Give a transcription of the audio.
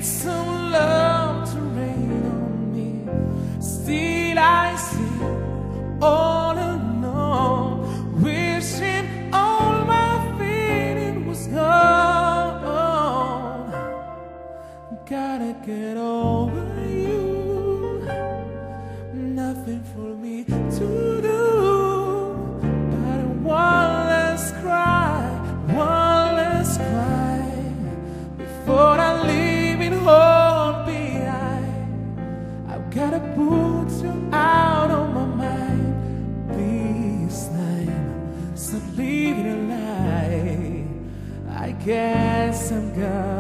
need some love to rain on me. Still I sit all alone, wishing all my feeling was gone. Gotta get over you, nothing for me to do. But one less cry, one less cry, before I leave it all behind. I've gotta put you out of my mind this time. Stop living a lie. I guess I'm gone.